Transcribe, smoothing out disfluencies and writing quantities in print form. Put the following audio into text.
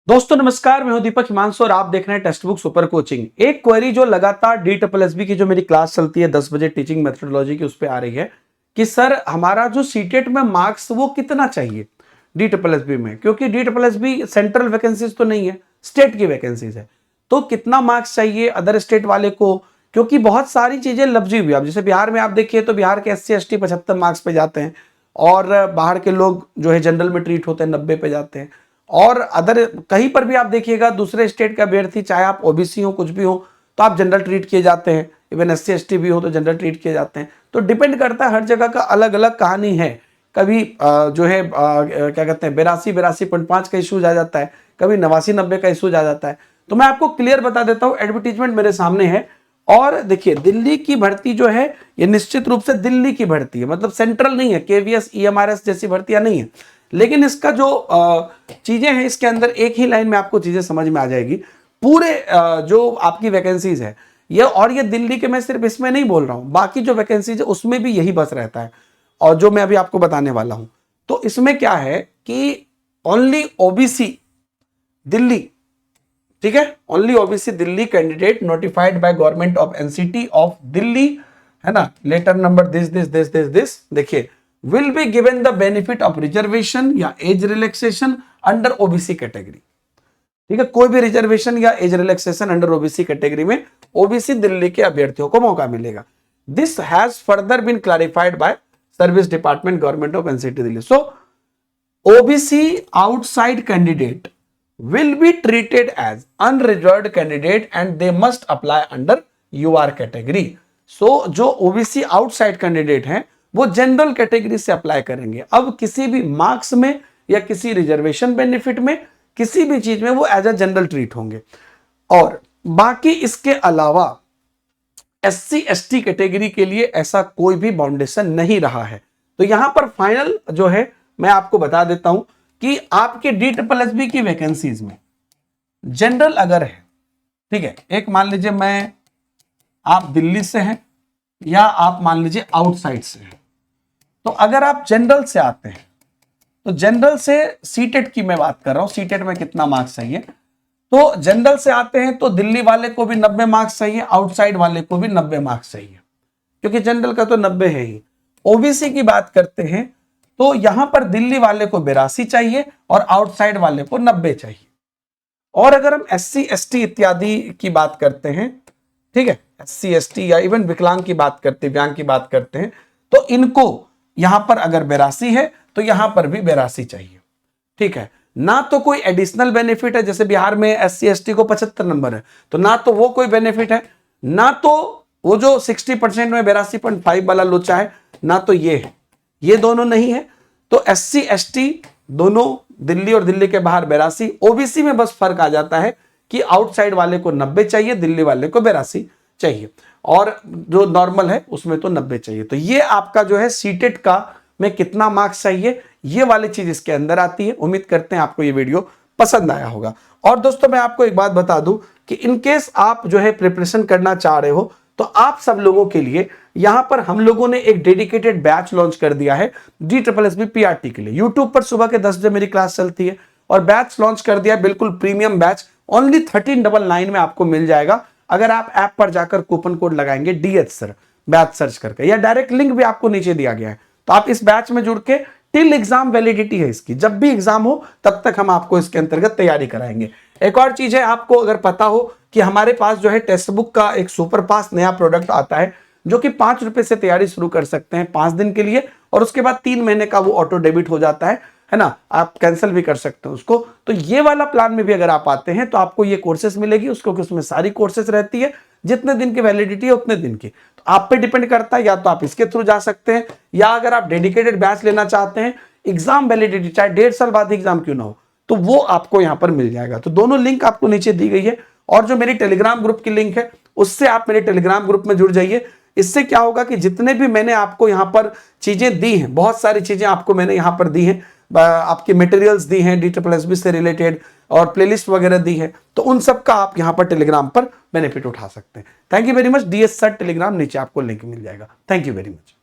दोस्तों नमस्कार, मैं हूं दीपक हिमांशु और आप देख रहे हैं टेक्स्ट बुक सुपर कोचिंग। एक क्वेरी जो लगातार DSSB की जो मेरी क्लास चलती है 10 बजे टीचिंग मेथोडोलॉजी की, उस पे आ रही है कि सर हमारा जो सीटेट में मार्क्स वो कितना चाहिए DSSB में, क्योंकि DSSB सेंट्रल वैकेंसीज तो नहीं है, स्टेट की वैकेंसीज है। तो कितना मार्क्स चाहिए अदर स्टेट वाले को, क्योंकि बहुत सारी चीजें लफ्जी हुई। अब जैसे बिहार में आप देखिए तो बिहार के SC ST 75 मार्क्स पे जाते हैं और बाहर के लोग जो है जनरल में ट्रीट होते हैं 90 पे जाते हैं। और अदर कहीं पर भी आप देखिएगा दूसरे स्टेट का अभ्यर्थी, चाहे आप ओबीसी हो कुछ भी हो, तो आप जनरल ट्रीट किए जाते हैं। इवन SC ST भी हो तो जनरल ट्रीट किए जाते हैं। तो डिपेंड करता है, हर जगह का अलग अलग कहानी है। कभी जो है क्या कहते हैं 82-82.5 का इशूज आ जाता है, कभी 89-90 का इशूज आ जाता है। तो मैं आपको क्लियर बता देता हूँ, एडवर्टीजमेंट मेरे सामने है। और देखिए दिल्ली की भर्ती जो है ये निश्चित रूप से दिल्ली की भर्ती है, मतलब सेंट्रल नहीं है, KVS EMRS जैसी भर्तियां नहीं है। लेकिन इसका जो चीजें हैं इसके अंदर एक ही लाइन में आपको चीजें समझ में आ जाएगी। पूरे जो आपकी वैकेंसीज है ये, और ये दिल्ली के मैं सिर्फ इसमें नहीं बोल रहा हूं, बाकी जो वैकेंसीज है उसमें भी यही बस रहता है, और जो मैं अभी आपको बताने वाला हूं। तो इसमें क्या है कि ओनली OBC दिल्ली, ठीक है, only OBC Delhi candidate notified by government of NCT of Delhi, है ना, लेटर नंबर दिस, देखिए, will be given the benefit of reservation या age relaxation under OBC category. ठीक है, कोई भी रिजर्वेशन या age relaxation under OBC category में OBC दिल्ली के अभ्यर्थियों को मौका मिलेगा। This has further been clarified by service department government of NCT Delhi. So OBC outside candidate will be treated as unreserved candidate and they must apply under UR category। So जो OBC outside candidate हैं वो general category से apply करेंगे। अब किसी भी marks में या किसी रिजर्वेशन बेनिफिट में, किसी भी चीज में वो एज अ जनरल ट्रीट होंगे। और बाकी इसके अलावा SC ST कैटेगरी के लिए ऐसा कोई भी बाउंडेशन नहीं रहा है। तो यहां पर फाइनल जो है मैं आपको बता देता हूं कि आपके DSSB की वैकेंसीज में जनरल अगर है, ठीक है, एक मान लीजिए मैं आप दिल्ली से हैं या आप मान लीजिए आउटसाइड से हैं, तो अगर आप जनरल से आते हैं तो जनरल से सीटेट की मैं बात कर रहा हूं, सीटेट में कितना मार्क्स चाहिए, तो जनरल से आते हैं तो दिल्ली वाले को भी 90 मार्क्स चाहिए, आउटसाइड वाले को भी 90 मार्क्स चाहिए, क्योंकि जनरल का तो 90 है ही। OBC की बात करते हैं तो यहां पर दिल्ली वाले को 82 चाहिए और आउटसाइड वाले को 90 चाहिए। और अगर हम SC ST इत्यादि की बात करते हैं, ठीक है, SC ST या इवन विकलांग की बात करते हैं, दिव्यांग की बात करते हैं, तो इनको यहां पर अगर 82 है तो यहां पर भी 82 चाहिए। ठीक है, ना तो कोई एडिशनल बेनिफिट है, जैसे बिहार में SC ST को 75 नंबर है तो ना तो वो कोई बेनिफिट है, ना तो वो जो 60% में 82.5 वाला लोचा है, ना तो ये है, ये दोनों नहीं है। तो SC ST दोनों दिल्ली और दिल्ली के बाहर 82, OBC में बस फर्क आ जाता है कि आउटसाइड वाले को 90 चाहिए, दिल्ली वाले को 82 चाहिए, और जो नॉर्मल है उसमें तो 90 चाहिए। तो ये आपका जो है सीटेट का में कितना मार्क्स चाहिए, ये वाली चीज इसके अंदर आती है। उम्मीद करते हैं आपको ये वीडियो पसंद आया होगा। और दोस्तों मैं आपको एक बात बता दूं कि इनकेस आप जो है प्रिपरेशन करना चाह रहे हो तो आप सब लोगों के लिए यहां पर हम लोगों ने एक डेडिकेटेड बैच लॉन्च कर दिया है DSSB PRT के लिए। यूट्यूब पर सुबह के 10 बजे मेरी क्लास चलती है और बैच लॉन्च कर दिया, बिल्कुल प्रीमियम बैच, ओनली 1399 में आपको मिल जाएगा। अगर आप ऐप पर जाकर कूपन कोड लगाएंगे DH सर बैच सर्च करके, या डायरेक्ट लिंक भी आपको नीचे दिया गया है, तो आप इस बैच में जुड़ के टिल एग्जाम वैलिडिटी है इसकी, जब भी एग्जाम हो तब तक हम आपको इसके अंतर्गत तैयारी कराएंगे। एक और चीज है, आपको अगर पता हो कि हमारे पास जो है टेक्स्ट बुक का एक सुपर पास नया प्रोडक्ट आता है जो कि 5 रुपए से तैयारी शुरू कर सकते हैं 5 दिन के लिए, और उसके बाद 3 महीने का वो ऑटो डेबिट हो जाता है ना, आप कैंसिल भी कर सकते हैं उसको। तो ये वाला प्लान में भी अगर आप आते हैं तो आपको ये कोर्सेस मिलेगी, उसको उसमें सारी कोर्सेस रहती है, जितने दिन की वैलिडिटी है उतने दिन की। तो आप पे डिपेंड करता है, या तो आप इसके थ्रू जा सकते हैं, या अगर आप डेडिकेटेड बैच लेना चाहते हैं, एग्जाम वैलिडिटी चाहे 1.5 साल बाद एग्जाम क्यों ना हो, तो वो आपको यहां पर मिल जाएगा। तो दोनों लिंक आपको नीचे दी गई है, और जो मेरी टेलीग्राम ग्रुप की लिंक है उससे आप मेरे टेलीग्राम ग्रुप में जुड़ जाइए। इससे क्या होगा कि जितने भी मैंने आपको यहां पर चीजें दी हैं, बहुत सारी चीजें आपको मैंने यहां पर दी हैं, आपके मटेरियल्स दी हैं DSSB से रिलेटेड, और प्लेलिस्ट वगैरह दी है, तो उन सब का आप यहां पर टेलीग्राम पर बेनिफिट उठा सकते हैं। Thank you very much. DS sir Telegram, नीचे आपको लिंक मिल जाएगा। Thank you very much.